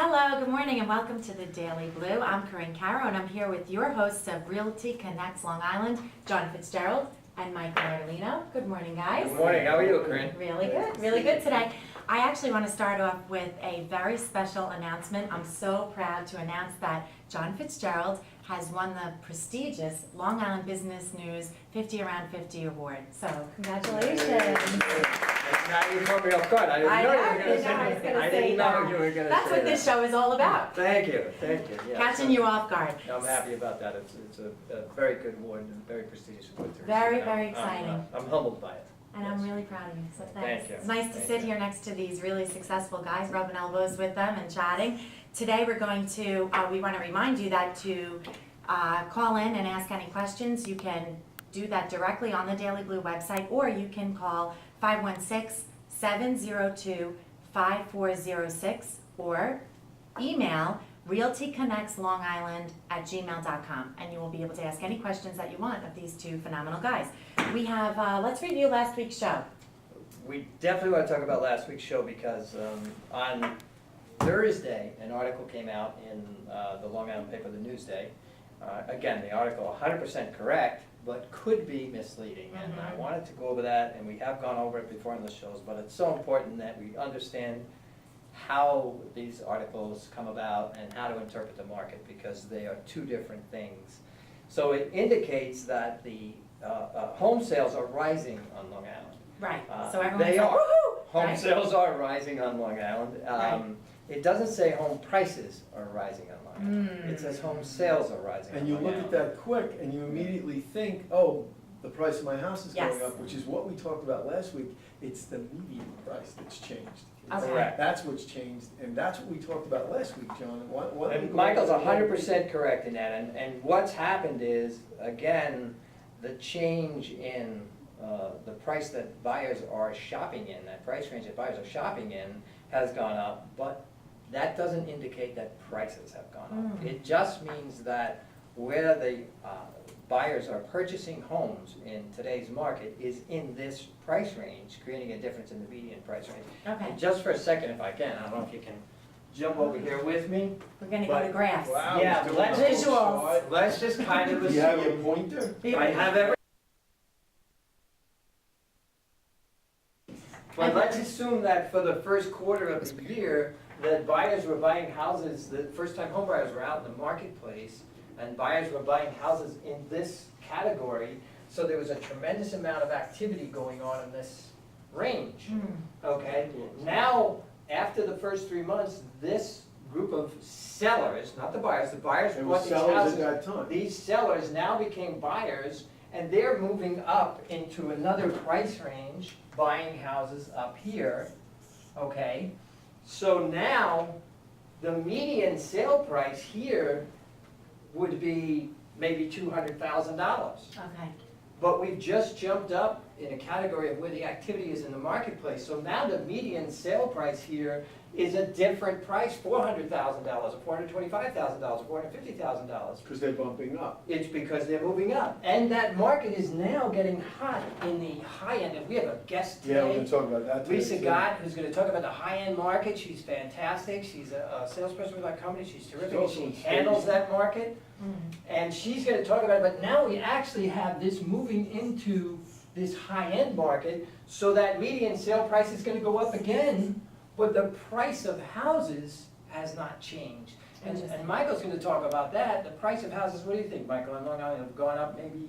Hello, good morning, and welcome to the Daily Blue. I'm Corinne Caro, and I'm here with your hosts of Realty Connects Long Island, John Fitzgerald and Michael Arlino. Good morning, guys. Good morning. How are you, Corinne? Really good today. I actually want to start off with a very special announcement. I'm so proud to announce that John Fitzgerald has won the prestigious Long Island Business News 50 Around 50 Award. So, congratulations. Now you caught me off guard. I didn't know you were going to say that. I didn't know you were going to say that. That's what this show is all about. Thank you. Yes. Catching you off guard. I'm happy about that. It's a very good award and very prestigious award. Very exciting. I'm humbled by it. And I'm really proud of you, so thanks. Thank you. It's nice to sit here next to these really successful guys, rubbing elbows with them and chatting. Today we're going to, we want to remind you that to call in and ask any questions, you can do that directly on the Daily Blue website, or you can call 516-702-5406 or email realtyconnectslongisland@gmail.com, and you will be able to ask any questions that you want of these two phenomenal guys. We have, let's review last week's show. We definitely want to talk about last week's show because on Thursday, an article came out in the Long Island paper, the Newsday. Again, the article 100% correct, but could be misleading. And I wanted to go over that, and we have gone over it before in the shows, but it's so important that we understand how these articles come about and how to interpret the market, because they are two different things. So it indicates that the home sales are rising on Long Island. Right, so everyone's they like, are. woohoo! Home Right? sales are rising on Long Island. It doesn't say home prices are rising on Long Island. It says home sales are rising on And you Long look Island. at that quick and you immediately think, oh, the price of my house is Yes. going up, which is what we talked about last week. It's the median price that's changed. Okay. Correct. That's what's changed, and that's what we talked about last week, John. Why don't we And go Michael's over that? 100% correct in that, and what's happened is, again, the change in the price that buyers are shopping in, that price range that buyers are shopping in has gone up, but that doesn't indicate that prices have gone up. It just means that where the buyers are purchasing homes in today's market is in this price range, creating a difference in the median price range. Okay, And just for a second, if I can, I don't know if you can jump over here with me. we're gonna go to graphs. Wow, Yeah, he's doing let's- the whole Visuals. chart. Let's just kind of Do you have your assume. pointer? I have every. But let's assume that for the first quarter of the year, that buyers were buying houses, the first-time home buyers were out in the marketplace, and buyers were buying houses in this category, so there was a tremendous amount of activity going on in this range, okay? Now, after the first 3 months, this group of sellers, not the buyers It bought was these sellers houses. at that time. These sellers now became buyers, and they're moving up into another price range, buying houses up here, okay? So now, the median sale price here would be maybe $200,000. Okay, But we've just jumped up in a category of where the activity is in the marketplace. So now the median sale price here is a different price, $400,000, or $425,000, or $450,000. Because they're bumping up. It's because they're moving up. And that market is now getting hot in the high end. And we have a guest Yeah, we're today, gonna talk about that today. Lisa too. Gott, who's gonna talk about the high-end market. She's fantastic. She's a salesperson with our company. She's terrific. She's also She in handles sales. that market. And she's gonna talk about it, but now we actually have this moving into this high-end market, so that median sale price is gonna go up again, but the price of houses has not changed. And Michael's gonna talk about that. The price of houses, what do you think, Michael, on Long Island have gone up maybe,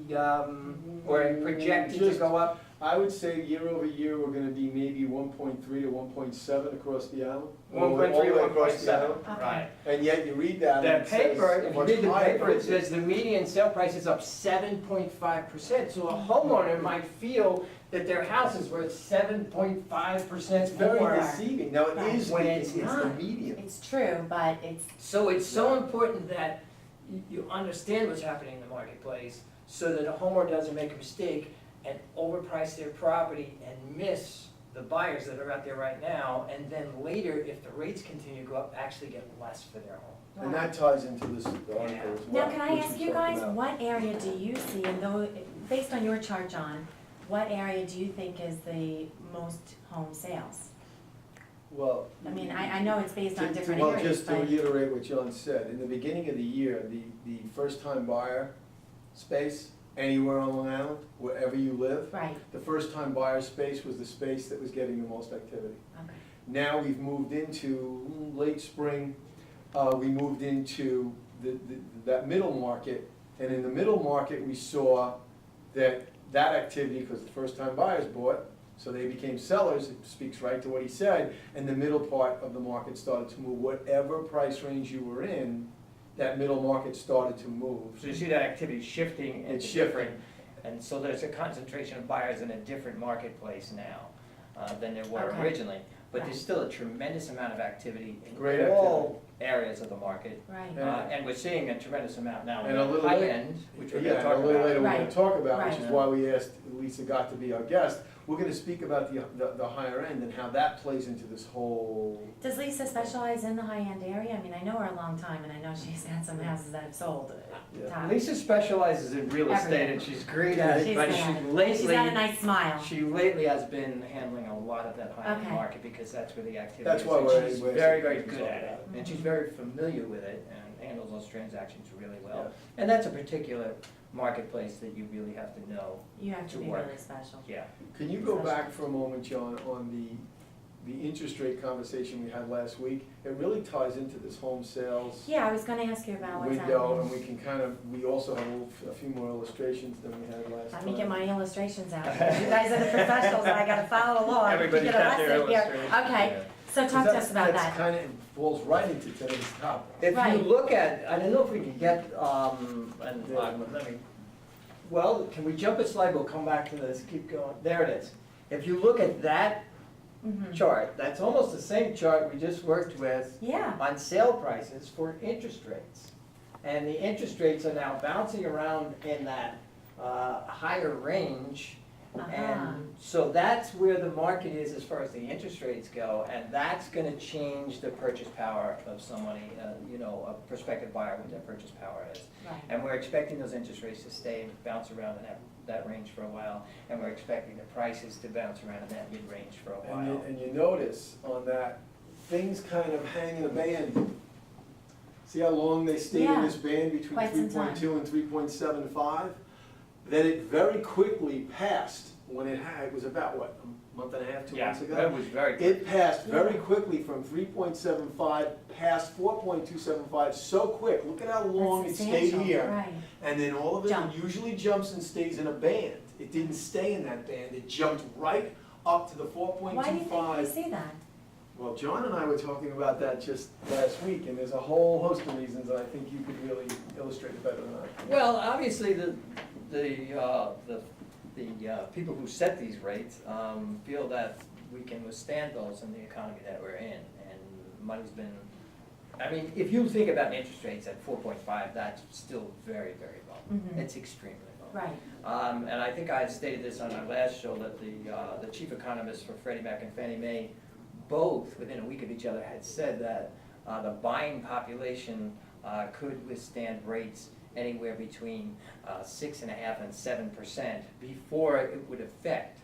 or projected to Just- go up? I would say year over year, we're gonna be maybe 1.3 to 1.7 across the island. All the way 1.3, across the 1.7, island. right. And yet you read that and The it says paper, if you much read the higher paper, it prices. says the median sale price is up 7.5%. So a homeowner might feel that their house is worth 7.5% It's very more. deceiving. Now, it Right. is, When it's it's the not. median. it's true, but it's, So it's so important that you understand what's happening in the marketplace, so that a homeowner doesn't make a mistake and overprice their property and miss the buyers that are out there right now, and then later, if the rates continue to go up, actually get less for their home. And that ties into this article as well. now can I which ask we you talked guys, about. what area do you see, and though, based on your chart, John, what area do you think is the most home sales? Well. I mean, I know it's based on different Well, areas, just to but, reiterate what John said, in the beginning of the year, the first-time buyer space, anywhere on Long Island, wherever you live, right, the first-time buyer space was the space that was getting the most activity. okay, Now we've moved into late spring, we moved into that middle market, and in the middle market, we saw that activity, because the first-time buyers bought, so they became sellers, it speaks right to what he said, and the middle part of the market started to move. Whatever price range you were in, that middle market started to move. So you see that activity shifting and It's shifting. different, and so there's a concentration of buyers in a different marketplace now than there were Okay. originally. But Right. there's still a tremendous amount of activity Great in all areas of the market. right, Yeah. And we're seeing a tremendous amount now in And a the little high bit- end, which we're Yeah, gonna and talk a little later about. we're gonna Right. talk about, which Right. is why we asked Lisa Gott to be our guest. We're gonna speak about the higher end and how that plays into this whole. Does Lisa specialize in the high-end area? I mean, I know her a long time, and I know she's had some houses that have sold. Yeah. top. Lisa specializes in real estate Everything. and she's great at it, She's but good she at it. lately. She's got a nice smile. She lately has been handling a lot of that high-end Okay. market because that's where the activity is. That's why and we're. She's we're- very, very we good talk at it, about and she's Mhm. very familiar with it and handles those transactions really well. Yeah. And that's a particular marketplace that you really have to know, You have to To be work. really special. yeah. Can you go back for a moment, John, on the interest rate conversation we had last week? It really ties into this home sales Yeah, I was gonna ask you about what's window, and happening. we can kind of, we also have a few more illustrations than we had last Let time. me get my illustrations out. You guys are the professionals, and I gotta follow along. Everybody's You get a got their lesson here. illustrations, Okay, yeah. so talk to us about That's that. kind of falls right into today's topic. If you Right. look at, I don't know if we can get, let me, well, can we jump a slide, we'll come back to this, keep going, there it is. If you look at that Mhm. chart, that's almost the same chart we just worked with Yeah, on sale prices for interest rates. And the interest rates are now bouncing around in that higher range. uh-huh, And so that's where the market is as far as the interest rates go, and that's gonna change the purchase power of somebody, a prospective buyer, what their purchase power is. right. And we're expecting those interest rates to stay and bounce around in that range for a while, and we're expecting the prices to bounce around in that mid-range for a while. And you notice on that, things kind of hang in a band. See how long they stayed in Yeah, this band between quite some 3.2 and 3.75? Then it very quickly passed, when it was about, what, a month and a half, 2 months ago? That was very good. It passed very Yeah. quickly from 3.75 past 4.275, so quick. Look at how long it That's stayed substantial, here. right. And then all of it Jump. usually jumps and stays in a band. It didn't stay in that band, it jumped right up to the 4.25. Why do you think we see that? Well, John and I were talking about that just last week, and there's a whole host of reasons, and I think you could really illustrate it better than I can. Well, obviously, the people who set these rates feel that we can withstand those in the economy that we're in, and money's been, I mean, if you think about interest rates at 4.5, that's still very, very low. Mhm. It's extremely low. Right, And I think I had stated this on our last show, that the chief economists for Freddie Mac and Fannie Mae, both within a week of each other, had said that the buying population could withstand rates anywhere between 6.5% and 7% before it would affect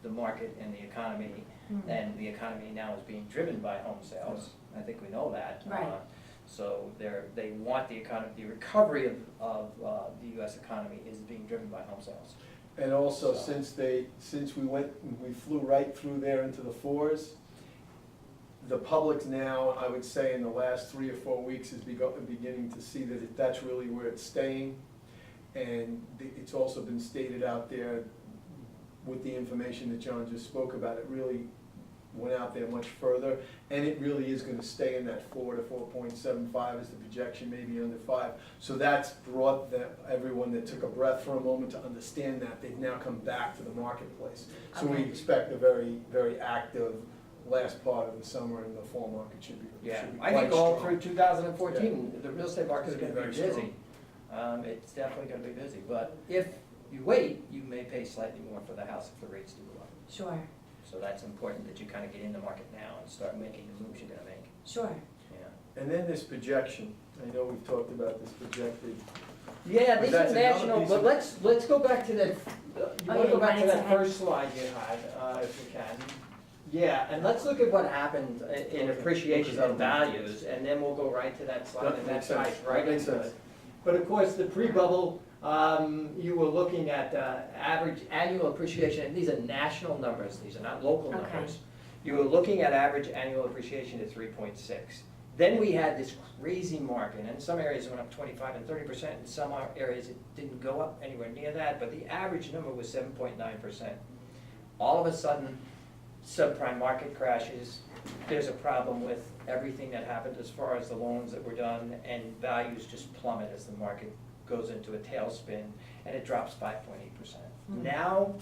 the market and the economy. Mhm. And the economy now is being driven by home sales. I think we know that. Right. So they want the economy, the recovery of the US economy is being driven by home sales. And also, So- since we flew right through there into the fours, the public now, I would say in the last 3 or 4 weeks, is beginning to see that that's really where it's staying. And it's also been stated out there with the information that John just spoke about, it really went out there much further. And it really is gonna stay in that 4 to 4.75 is the projection, maybe under 5. So that's brought everyone that took a breath for a moment to understand that, they've now come back to the marketplace. So we Okay. expect a very, very active last part of the summer, and the fall market should be Yeah, should be I think quite all strong. through 2014, the real estate market is It's gonna gonna be be very busy. It's definitely gonna be busy, but if you wait, you may pay slightly more for the house if the rates do go up. sure, So that's important that you kind of get in the market now and start making the moves you're gonna make, sure. yeah. And then this projection, I know we've talked about this projected. Yeah, But these that's are another national, piece but of- let's go back to that, you Oh, wanna yeah, go you back to wanted that to- first slide you had, if you can. Yeah, and let's look at what happened in Okay. appreciation Because and values, and then we'll go right to that slide, and that makes sense. ties right Makes into sense. it. But of course, the pre-bubble, you were looking at average annual appreciation, and these are national numbers, these are not local Okay. numbers. You were looking at average annual appreciation at 3.6. Then we had this crazy market, and in some areas it went up 25 and 30%, in some areas it didn't go up anywhere near that, but the average number was 7.9%. All of a sudden, subprime market crashes, there's a problem with everything that happened as far as the loans that were done, and values just plummet as the market goes into a tailspin, and it drops 5.8%. Now,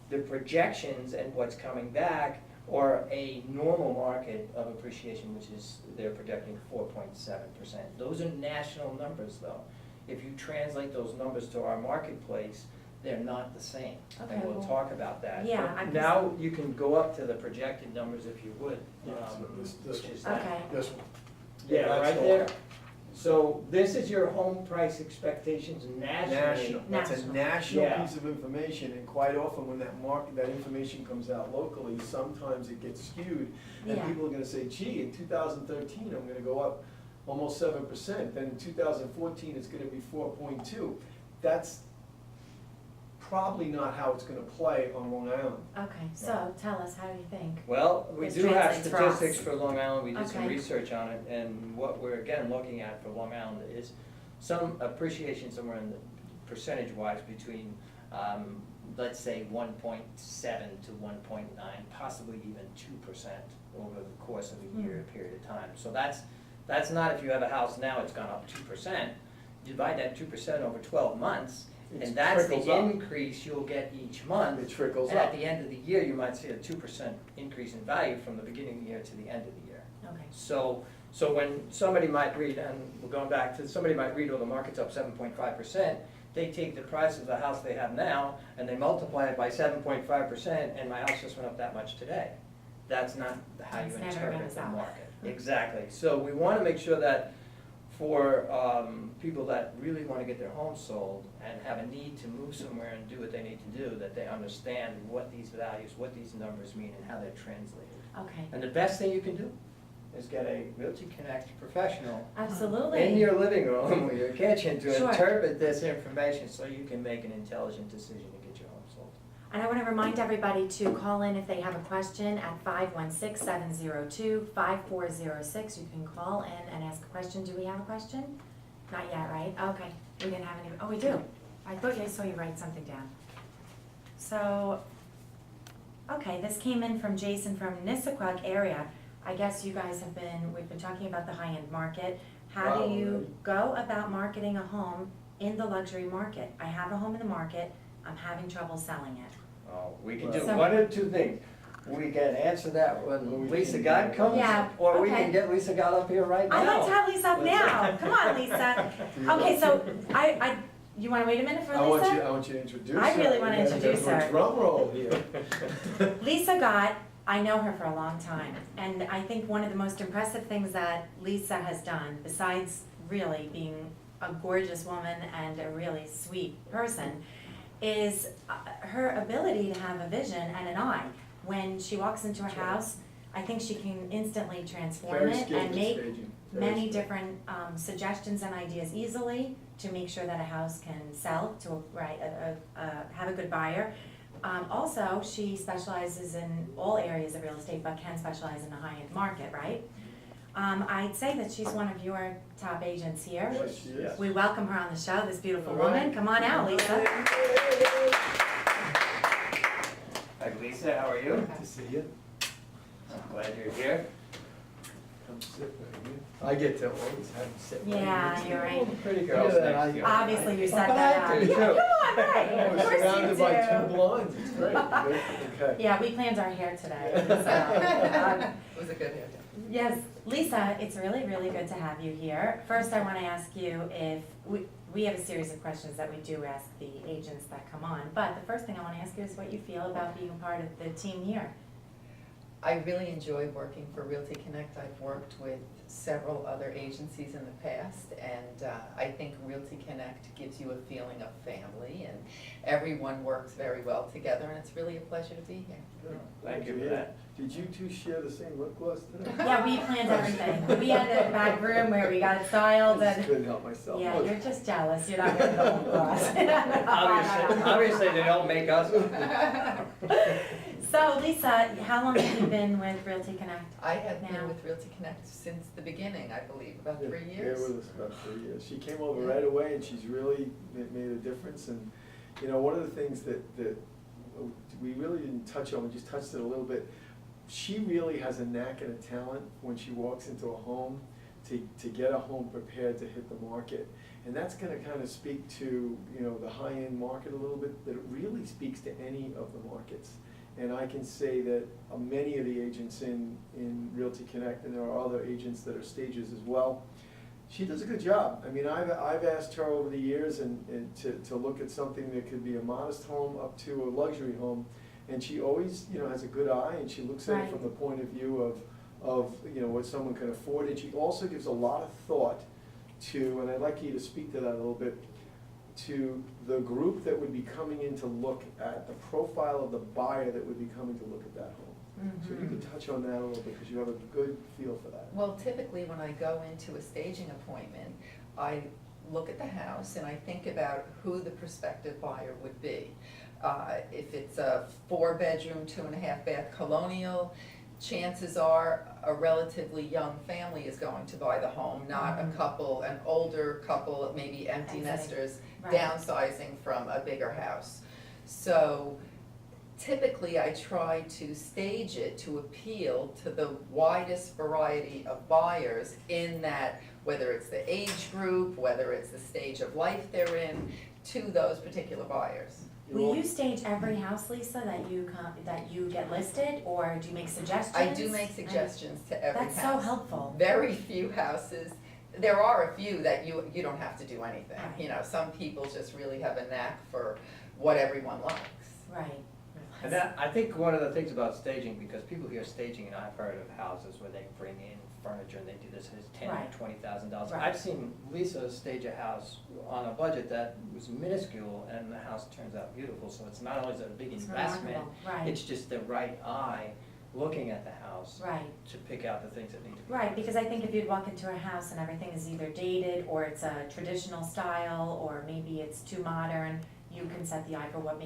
the projections and what's coming back are a normal market of appreciation, which is, they're projecting 4.7%. Those are national numbers, though. If you translate those numbers to our marketplace, they're not the same. Okay, And we'll well, talk about that. yeah, But I can now you can go up to the projected numbers if you would. Yeah, so this Which is one. that. Okay. This one. Yeah, That's right the there. one. So this is your home price expectations nationally. National, that's a National. national Yeah. piece of information, and quite often when that information comes out locally, sometimes it gets skewed. And Yeah. people are gonna say, gee, in 2013, I'm gonna go up almost 7%, then in 2014, it's gonna be 4.2. That's probably not how it's gonna play on Long Island. Okay, so tell us, how do you think? Well, we This do have translates for us. statistics for Long Island, we did some Okay. research on it, and what we're again looking at for Long Island is some appreciation somewhere in the percentage-wise between, let's say 1.7 to 1.9, possibly even 2% over the course of a year period of time. So that's not if you have a house now, it's gone up 2%. Divide that 2% over 12 months, It and that's the trickles up. increase you'll get each month. It trickles And at up. the end of the year, you might see a 2% increase in value from the beginning of the year to the end of the year. Okay. So when somebody might read, and we're going back to, somebody might read, oh, the market's up 7.5%, they take the price of the house they have now, and they multiply it by 7.5%, and my house just went up that much today. That's not how you It's never interpret gonna the sell. market. Exactly. So we want to make sure that for people that really want to get their home sold and have a need to move somewhere and do what they need to do, that they understand what these values, what these numbers mean, and how they're translated. Okay, And the best thing you can do is get a Realty Connect professional absolutely. in your living room or your kitchen to Sure. interpret this information so you can make an intelligent decision to get your home sold. And I want to remind everybody to call in if they have a question at 516-702-5406. You can call in and ask a question. Do we have a question? Not yet, right? Okay, we didn't have any, oh, we do. I thought I saw you write something down. So, okay, this came in from Jason from Nissaquag area. I guess you guys have been, we've been talking about the high-end market. How Wow, do you really? go about marketing a home in the luxury market? I have a home in the market, I'm having trouble selling it. Oh, we can Right. do So- one of two things. We can answer that when Lisa God comes, Yeah, or we okay. can get Lisa God up here right now. I'd like to have Lisa up now. Come on, Lisa. Okay, so you wanna wait a minute for I want Lisa? you to introduce her. I really wanna We gotta introduce do a her. Drum roll here. Lisa Gott, I know her for a long time, and I think one of the most impressive things that Lisa has done, besides really being a gorgeous woman and a really sweet person, is her ability to have a vision and an eye. When she walks into a That's right. house, I think she can instantly transform Very it skilled and at make staging. Very many skilled. different suggestions and ideas easily to make sure that a house can sell to have a good buyer. Also, she specializes in all areas of real estate, but can specialize in the high-end market, right? I'd say that she's one of your top agents here. Yes, she is. We welcome her on the show, this beautiful All right. woman. Come on out, Lisa. Hi Lisa, how are you? Good to see you. I'm glad you're here. Come sit right here. I get to always have you sit right here. Yeah, you're right. Pretty girls Look at that, next to you. Obviously, you set that I up. do, Yeah, too. come on, right, I of was course you surrounded by two do. blondes, it's great. Good. Okay. Yeah, we planned our hair today, so, It was a good idea. yes, Lisa, it's really, really good to have you here. First, I wanna ask you if, we have a series of questions that we do ask the agents that come on, but the first thing I wanna ask you is what you feel about being a part of the team here. I really enjoy working for Realty Connect. I've worked with several other agencies in the past, and I think Realty Connect gives you a feeling of family, and everyone works very well together, and it's really a pleasure to be here. Thank you for that. Did you two share the same lip gloss today? Yeah, we planned everything. We had a back room where we got it styled I just and, couldn't help myself. yeah, you're just jealous. You're not wearing the whole gloss. Obviously, they don't make us. So Lisa, how long have you been with Realty Connect? I have Now. been with Realty Connect since the beginning, I believe, about 3 Yeah, years. with us about 3 years. She came over right away and she's really made a difference. And, you know, one of the things that we really didn't touch on, we just touched it a little bit. She really has a knack and a talent when she walks into a home to get a home prepared to hit the market. And that's gonna kind of speak to, you know, the high-end market a little bit, but it really speaks to any of the markets. And I can say that many of the agents in Realty Connect, and there are other agents that are stages as well, she does a good job. I mean, I've asked her over the years and to look at something that could be a modest home up to a luxury home, and she always, you know, has a good eye, and she looks at it Right. from the point of view of you know, what someone can afford, and she also gives a lot of thought to, and I'd like you to speak to that a little bit, to the group that would be coming in to look at the profile of the buyer that would be coming to look at that home. So you can touch on that a little bit, because you have a good feel for that. Well, typically when I go into a staging appointment, I look at the house and I think about who the prospective buyer would be. If it's a 4-bedroom, 2.5-bath colonial, chances are a relatively young family is going to buy the home, not a couple, an older couple, maybe empty Exiting. nesters, Right. downsizing from a bigger house. So typically I try to stage it to appeal to the widest variety of buyers in that, whether it's the age group, whether it's the stage of life they're in, to those particular buyers. Will you stage every house, Lisa, that you get listed, or do you make suggestions? I do make suggestions to every house. That's so helpful. Very few houses, there are a few that you don't have to do anything. Right. You know, some people just really have a knack for what everyone likes. Right. And that, I think one of the things about staging, because people hear staging, and I've heard of houses where they bring in furniture and they do this, it's $10,000 Right. or $20,000. Right. I've seen Lisa stage a house on a budget that was minuscule, and the house turns out beautiful. So it's not always a big It's investment, remarkable. Right. it's just the right eye looking at the house Right. to pick out the things that need to be. Right, because I think if you'd walk into a house and everything is either dated, or it's a traditional style, or maybe it's too modern, you can set the eye for what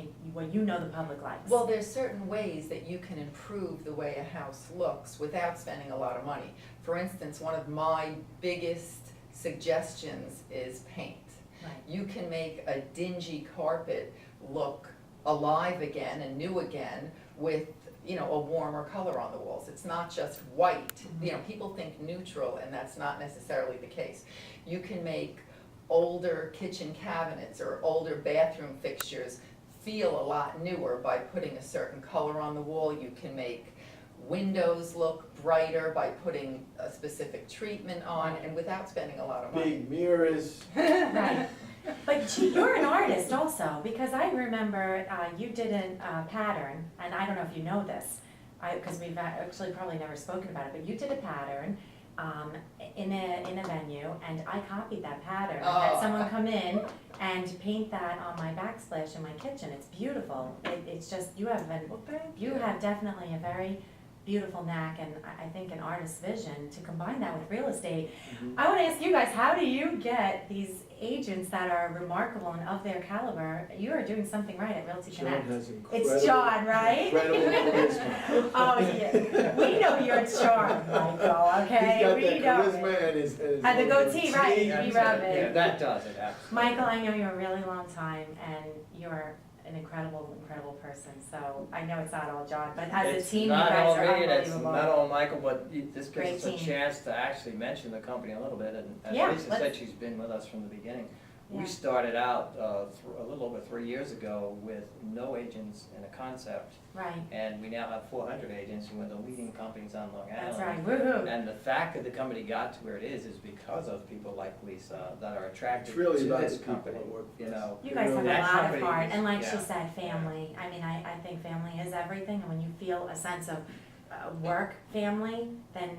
you know the public likes. Well, there's certain ways that you can improve the way a house looks without spending a lot of money. For instance, one of my biggest suggestions is paint. Right. You can make a dingy carpet look alive again and new again with, you know, a warmer color on the walls. It's not just white. You know, people think neutral, and that's not necessarily the case. You can make older kitchen cabinets or older bathroom fixtures feel a lot newer by putting a certain color on the wall. You can make windows look brighter by putting a specific treatment on, and without spending a lot of money. Big mirrors. Right. But you're an artist also, because I remember you did a pattern, and I don't know if you know this, because we've actually probably never spoken about it, but you did a pattern in a venue, and I copied that pattern. I had Oh. someone come in and paint that on my backsplash in my kitchen. It's beautiful. It's just, you have definitely a very beautiful knack, and I think an artist's vision to combine that with real estate. I want to ask you guys, how do you get these agents that are remarkable and of their caliber? You are doing something right at Realty John Connect. has incredible. It's John, right? Incredible charisma. Oh, yeah. We know your charm, Michael, okay? He's got We that know charisma it. and his And the goatee, right, we That's rub it. it. Yeah, that does it, absolutely. Michael, I know you a really long time, and you're an incredible, incredible person. So I know it's not all John, but as It's a team, you not guys all are me, and it's unbelievable. not all Michael, but this Great gives us a team. chance to actually mention the company a little bit, and Yeah, as Lisa let's- said, she's been with us from the beginning. Yeah. We started out a little over 3 years ago with no agents and a concept, Right, and we now have 400 agents, and we're the leading companies on Long Island. that's right, woo-hoo. And the fact that the company got to where it is because of people like Lisa that are attracted It's really to about this the people company, that work for you us. know. You guys have a That lot of company heart, is- and like she yeah. said, family. I mean, I think family is everything, and when you feel a sense of work, family, then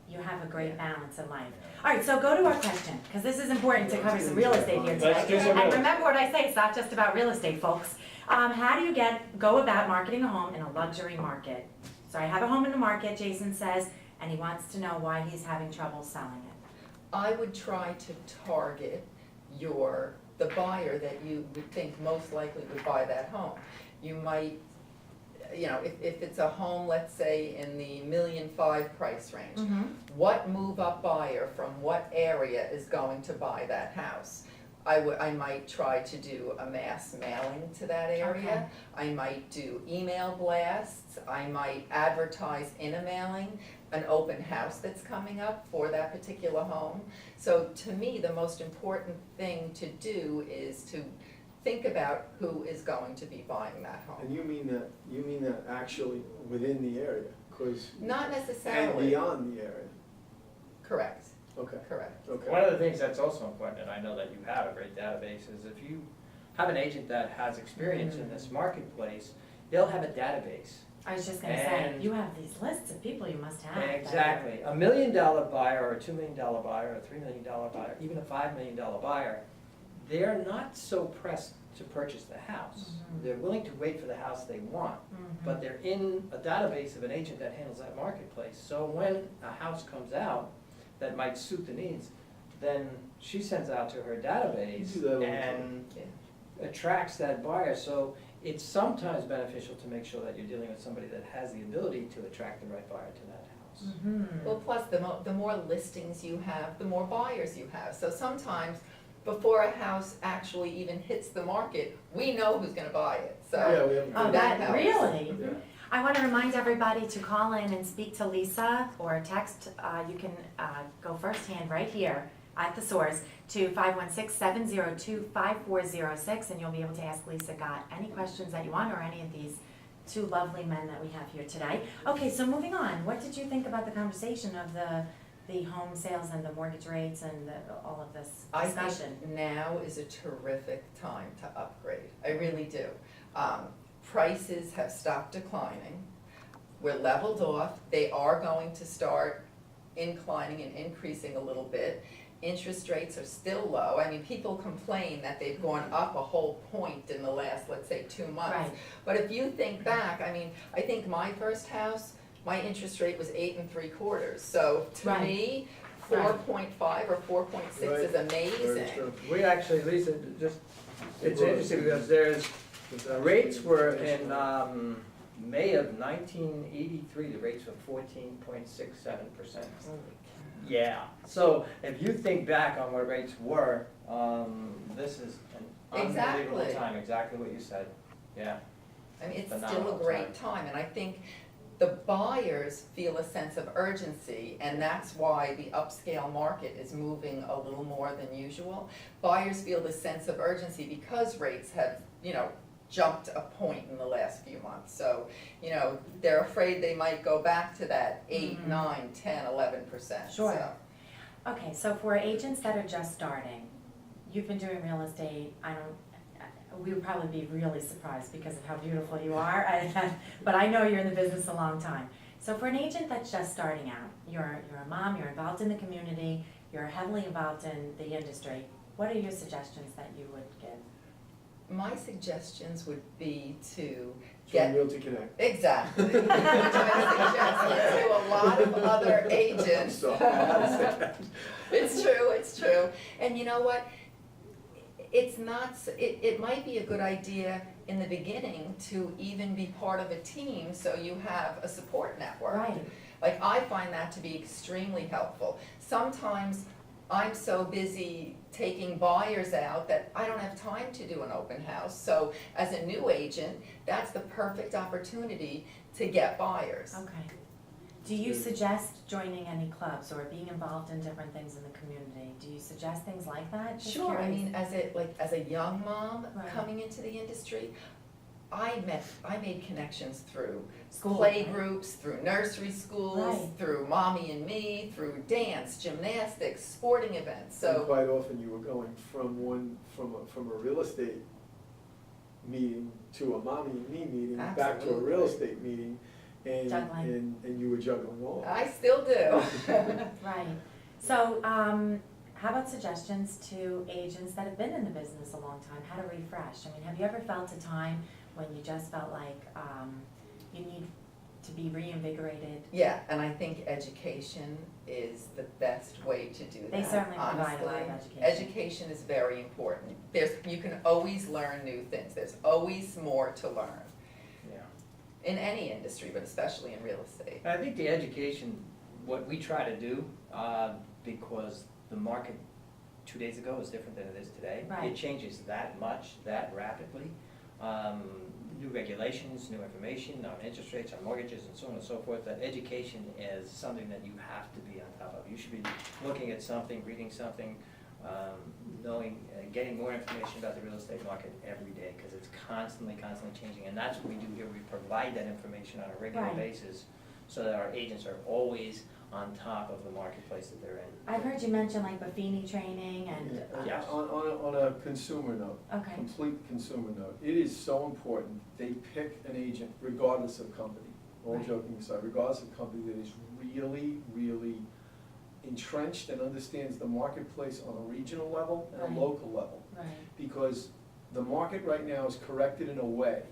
you have a great balance in life. All right, so go to our question, because this is important to cover some real estate here Let's do today. some real And estate. remember what I say, it's not just about real estate, folks. How do you go about marketing a home in a luxury market? So I have a home in the market, Jason says, and he wants to know why he's having trouble selling it. I would try to target the buyer that you would think most likely would buy that home. You might, if it's a home, let's say, in the $1.5 million price range, what move-up buyer from what area is going to buy that house? I might try to do a mass mailing to that area. I might do email blasts. I might advertise in a mailing an open house that's coming up for that particular home. So to me, the most important thing to do is to think about who is going to be buying that home. And you mean that actually within the area, 'cause. Not And necessarily. beyond the area, Correct, okay, correct. okay. One of the things that's also important, and I know that you have a great database, is if you have an agent that has experience in this marketplace, they'll have a database. I was just gonna say, And- you have these lists of people you must have. that are- Exactly. $1 million buyer, or a $2 million buyer, or a $3 million buyer, even a $5 million buyer, they're not so pressed to purchase the house. They're willing to wait for the house they want, but they're in a database of an agent that handles that marketplace. So when a house comes out that might suit the needs, then she sends out to her database You do that all the and Yeah. attracts that buyer. So it's sometimes beneficial to make sure that you're dealing with somebody that has the ability to attract the right buyer to that house. Well, plus the more listings you have, the more buyers you have. So sometimes before a house actually even hits the market, we know who's gonna buy it, so. Yeah, we have. Oh, that that, helps. really? Yeah. I want to remind everybody to call in and speak to Lisa or text, you can go firsthand right here at the source to 516-702-5406, and you'll be able to ask Lisa Gott any questions that you want, or any of these two lovely men that we have here today. Okay, so moving on, what did you think about the conversation of the home sales and the mortgage rates and all of this I discussion? think now is a terrific time to upgrade, I really do. Prices have stopped declining, we're leveled off, they are going to start inclining and increasing a little bit. Interest rates are still low, I mean, people complain that they've gone up a whole point in the last, let's say, 2 months. Right. But if you think back, I mean, I think my first house, my interest rate was 8 3/4, so to Right. me, Right. 4.5 or 4.6 is Right. amazing. Very true. We actually, Lisa, it's interesting because rates were in May of 1983, the rates were 14.67%. Yeah, so if you think back on what rates were, this is an unbelievable Exactly. time, exactly what you said, yeah. I mean, it's still Phenomenal a great time, and I think the buyers feel a sense of urgency, and that's why the upscale market is moving a little more than usual. Buyers feel the sense of urgency because rates have, jumped a point in the last few months. So, they're afraid they might go back to that 8, 9, 10, 11%. Sure. So, Okay, so for agents that are just starting, you've been doing real estate, we would probably be really surprised because of how beautiful you are, but I know you're in the business a long time. So for an agent that's just starting out, you're a mom, you're involved in the community, you're heavily involved in the industry, what are your suggestions that you would give? my suggestions would be to Join get. Realty Connect. Exactly. Which I suggest to a lot of other agents. So, I had to say that. It's true. And you know what? It's not, it might be a good idea in the beginning to even be part of a team so you have a support network. Right. Like, I find that to be extremely helpful. Sometimes I'm so busy taking buyers out that I don't have time to do an open house. So as a new agent, that's the perfect opportunity to get buyers. Okay. Do you suggest joining any clubs or being involved in different things in the community? Do you suggest things like that? Just Sure, I curious. mean, as a young mom Right. coming into the industry, I made connections through School, play right. groups, through nursery schools, Right. through Mommy and Me, through dance, gymnastics, sporting events, And so, quite often you were going from a real estate meeting to a mommy and me meeting, back to a real Absolutely. estate meeting. Juggling. and you were juggling all. I still do. Right. So, how about suggestions to agents that have been in the business a long time, how to refresh? I mean, have you ever felt a time when you just felt like, you need to be reinvigorated? Yeah, and I think education is the best way to do that, They certainly provide a lot of honestly. education. Education is very important. You can always learn new things. There's always more to learn Yeah. in any industry, but especially in real estate. I think the education, what we try to do, because the market 2 days ago is different than it is today. Right. It changes that much, that rapidly. New regulations, new information on interest rates, on mortgages, and so on and so forth. That education is something that you have to be on top of. You should be looking at something, reading something, knowing, getting more information about the real estate market every day, because it's constantly changing. And that's what we do here. We provide that information on a regular Right. basis so that our agents are always on top of the marketplace that they're in. I've heard you mention like Buffini training and, Yes. On a consumer note, okay, complete consumer note, it is so important, they pick an agent regardless of company, all Right. joking aside, regardless of company that is really entrenched and understands the marketplace on a regional level and Right. a local level. right, Because the market right now is corrected in a way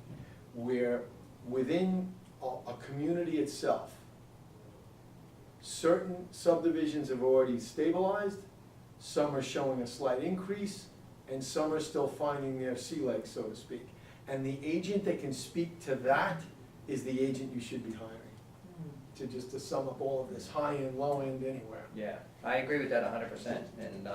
where within a community itself, certain subdivisions have already stabilized, some are showing a slight increase, and some are still finding their sea legs, so to speak. And the agent that can speak to that is the agent you should be hiring, to sum up all of this, high end, low end, anywhere. Yeah, I agree with that 100%. And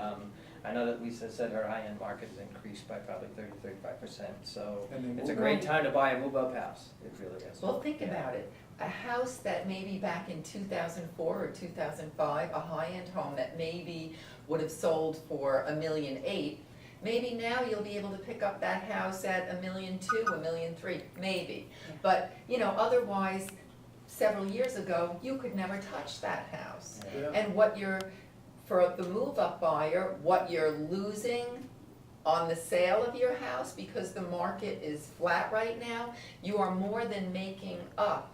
I know that Lisa said her high-end market has increased by probably 30-35%. So And then it's a move great up. time to buy a move-up house. It really is. Well, think Yeah. about it. A house that maybe back in 2004 or 2005, a high-end home that maybe would have sold for $1.8 million, maybe now you'll be able to pick up that house at $1.2 million, $1.3 million, maybe. Yeah. But, otherwise, several years ago, you could never touch that house. Yeah. And for the move-up buyer, what you're losing on the sale of your house, because the market is flat right now, you are more than making up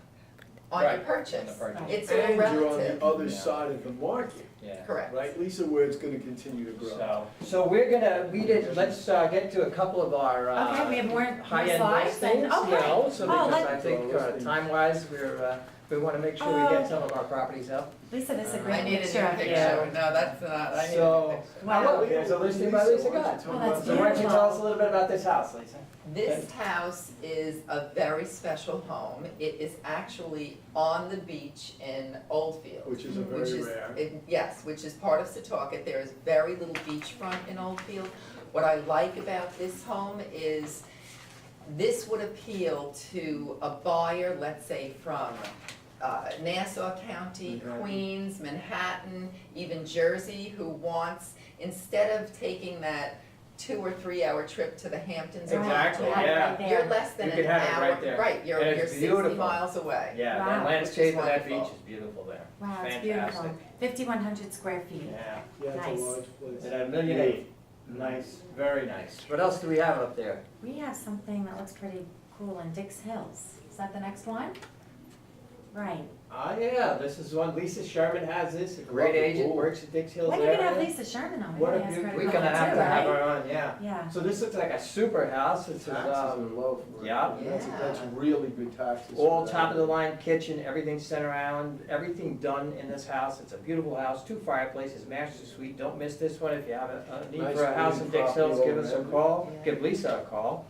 on your Right, purchase. on the purchase. It's And all you're on relative. the other Yeah. side of the market, Yeah. Correct. right, Lisa, where it's gonna continue to grow. So we're gonna, let's get to a couple of our okay, we have more high-end slides listings, and, okay. so Oh, because let- I think time-wise, we wanna make sure we get some of our properties up. Lisa, this is a I I great need a new picture of you. picture. No, that's not, I need a So, picture. Wow. look, there's a listing by Lisa Gott. Oh, that's So why don't you beautiful. tell us a little bit about this house, Lisa? This house is a very special home. It is actually on the beach in Oldfield. Which is a which very is- rare. Yes, which is part of Setauket. There is very little beachfront in Oldfield. What I like about this home is this would appeal to a buyer, let's say from Nassau County, Manhattan. Queens, Manhattan, even Jersey, who wants, instead of taking that 2 or 3 hour trip to the Hamptons or Exactly, Have it yeah. right there. you're less than You an could have it hour, right there. right, you're And it's 60 beautiful. miles away. Yeah, Wow. that landscape of that beach Wonderful. is beautiful there. Wow, it's Fantastic. beautiful. 5,100 square feet. Yeah, Yeah, it's Nice. a large place. and at $1.8 million. Nice, very nice. What else do we have up there? We have something that looks pretty cool in Dix Hills. Is that the next one? Right. Yeah, this is one, Lisa Sherman has this, a great Love the agent, pool. works at Dix Hills When are area. you gonna have Lisa Sherman on? What We're a gonna ask her beautiful, to we're come gonna on have too, to have right? her on, yeah. Yeah. So this looks like a super house, it's Taxes are low for it. yeah. That's really good taxes. all for that. top of the line kitchen, everything centered around, everything done in this house. It's a beautiful house, 2 fireplaces, master suite. Don't miss this one. If you have a need Nice for a house in green Dix Hills, property give us a over call, there. give Lisa a call.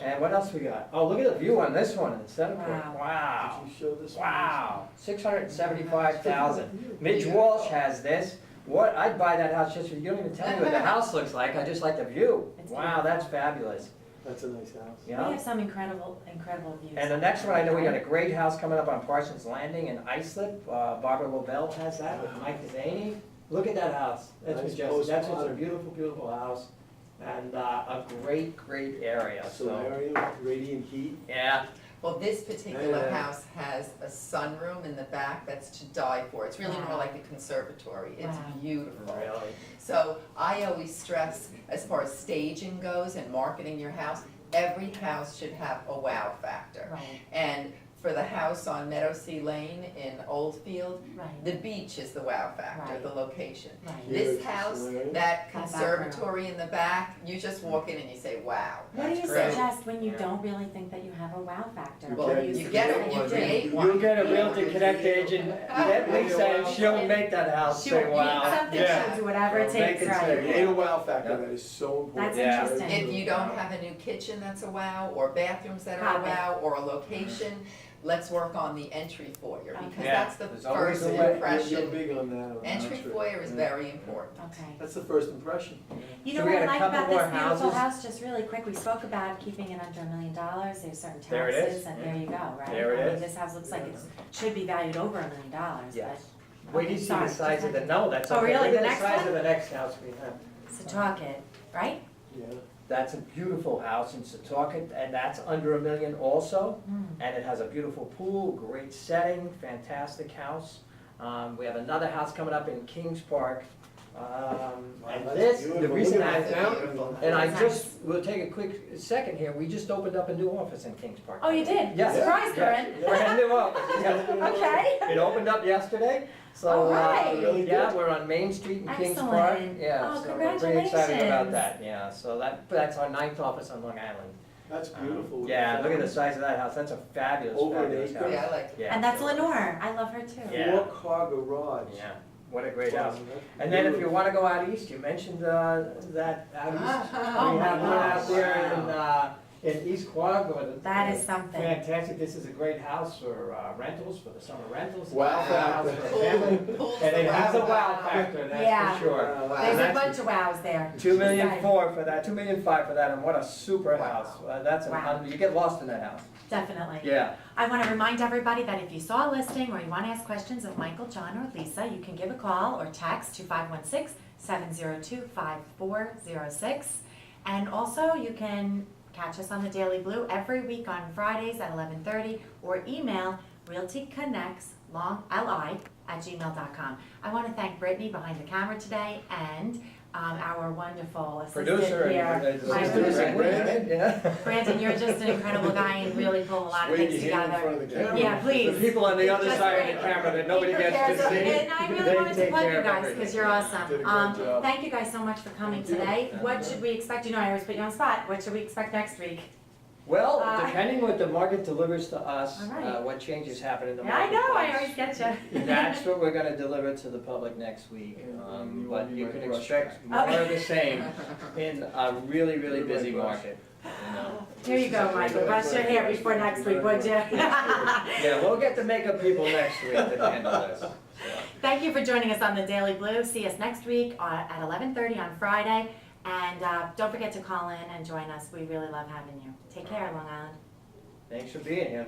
And what else we got? Oh, look at the view on this one instead of, Wow. wow, Did you show this one? wow, 675,000. Mitch Walsh has this. What, I'd buy that house just for, you don't even tell me what the house looks like, I just like the view. It's Wow, that's fabulous, That's a nice house. you We know? have some incredible views. And the next one, I know we got a great house coming up on Parsons Landing in Islip. Barbara Lobel has that with Mike Kazani. Look at that house. That's Nice majestic. That's just a postmodern. beautiful, beautiful house. And a great, great area, so. Solarium, radiant heat. Yeah, Well, this particular Yeah. house has a sunroom in the back that's to die for. It's really more Wow. like a conservatory. It's Wow. beautiful. really. So I always stress, as far as staging goes and marketing your house, every house should have a wow factor. Right. And for the house on Meadowsea Lane in Oldfield, Right, the beach is the wow factor, Right. the location. right. This Huge, house, right? that That back conservatory in the back, you just walk in and you say, wow. What do you great. suggest when you Yeah. don't really think that you have a wow factor? You What get- do You suggest? get it, you did. create one. You'll get a Realty Connect agent, get Lisa, and she'll make that house She'll- say wow. Something, Yeah. she'll do whatever it She'll make takes, it right? say, You need a wow factor, that is so important. That's Yeah. interesting. If you don't have a new kitchen that's a wow, or bathrooms that are a Got it. wow, or a location, let's work on the entry foyer, because Yeah, that's the there's always first a way. You're impression. big on that. on Entry that. foyer is Yeah. very important. Okay. That's the first impression. You So know we what I got a like couple about more this beautiful houses. house, just really quick, we spoke about keeping it under $1 million, there's certain There it is. taxes, and there you go, right? There it I mean, is. this house looks like it should be valued over $1 million, but. Yes. Wait till you see the Sorry, size just of the, like- no, that's Oh, okay. really? Look The at next the size one? of the next house we have. Setauket, right? Yeah. That's a beautiful house in Setauket, and that's under $1 million also. Hmm. And it has a beautiful pool, great setting, fantastic house. We have another house coming up in Kings Park. And this, the Beautiful. reason Look at I, that Beautiful. down. and I Nice. just, we'll take a quick second here, we just opened up a new office in Kings Park. Oh, you did? Yes. Surprise, Yes. Corinne. Brand new office, yes. Okay. It opened up yesterday, so, All right. Really yeah, good. we're on Main Street in Kings Excellent. Park. Yeah, Oh, so we're pretty excited about congratulations. that, yeah, so that's our 9th office on Long Island. That's beautiful. Yeah, look at the size of that house, that's a fabulous, Over an fabulous acre. house. Yeah, I like it. Yeah. And that's Lenore, I love her too. Yeah. 4-car garage. Yeah, what a great house. Wow, that's And then if you beautiful. wanna go out east, you mentioned, that out east. Oh We my have one out gosh. there in East Quogue. That is something. Fantastic, this is a great house for rentals, for the summer rentals. Wow It's a house factor. for a family. Pool's And it the has a wow wow factor. factor, Yeah. that's for sure. Wow. There's a That's- bunch of wows there. 2,400,000 for that, 2,500,000 for that, and what a super Wow. house. That's Wow. you get lost in that house. Definitely. Yeah. I want to remind everybody that if you saw a listing or you want to ask questions of Michael, John, or Lisa, you can give a call or text to 516-702-5406. And also, you can catch us on the Daily Blue every week on Fridays at 11:30 or email realtyconnectsli@gmail.com. I want to thank Brittany behind the camera today and our wonderful assistant Producer here. and My producer, Brandon. yeah. Brandon, you're just an incredible guy and really pull a lot of Wave things your hand in together. front of the camera. Yeah, please. The people on the other Just side of great. the camera that nobody He gets prepares to us, see. And I They really wanted to take plug care you of guys, everything. because you're awesome. Did a great job. Thank you guys so much for coming Thank you. today. Yeah. What should we expect? You know, I always put you on the spot. What should we expect next week? Well, Uh, depending what the market delivers to us, All right. what changes happen in the Yeah, I marketplace. know, I always get you. That's what we're gonna deliver to the public next week. And you But want me you to can rush expect back. more of the same in a really, really You're busy right, Rush. market. You know? Here you go, Michael. Brush your hair before next week, would you? Yeah, we'll get the makeup people next week to handle this. So. Thank you for joining us on the Daily Blue. See us next week at 11:30 on Friday. And don't forget to call in and join us. We really love having you. Take care, Long Island. Thanks for being here.